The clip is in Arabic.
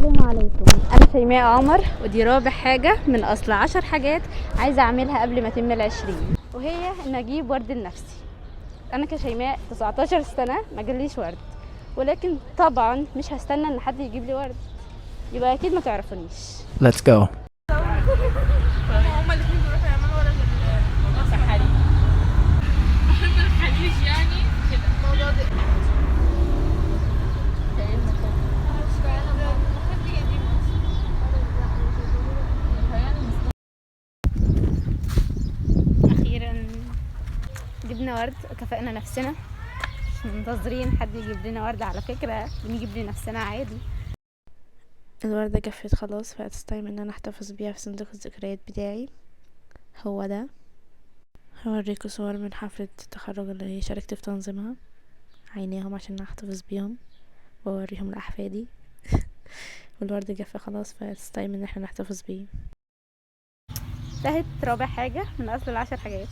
السلام عليكم، انا شيماء عمر، ودي رابع حاجه من اصل 10 حاجات عايزه اعملها قبل ما اتم ال20، وهي ان اجيب ورد لنفسي. انا كشيماء 19 سنه ما جاليش ورد، ولكن طبعا مش هستنى ان حد يجيب لي ورد، يبقى اكيد ما تعرفونيش. Let's go. هما الاثنين بيروحوا يعملوا ورا السحاري. ما الحديش يعني كده الموضوع ده. اخيرا جبنا ورد وكافئنا نفسنا، مش منتظرين حد يجيب لنا ورد، على فكره بنجيب لنفسنا عادي. الوردة جفت خلاص، فاتستايم ان انا احتفظ بيها في صندوق الذكريات بتاعي. هو ده. هوريكم صور من حفلة التخرج اللي شاركت في تنظيمها، عينيهم عشان احتفظ بيهم واوريهم لاحفادي. والورد جف خلاص، فاتستايم ان احنا نحتفظ بيه. انتهت رابع حاجة من اصل 10 حاجات.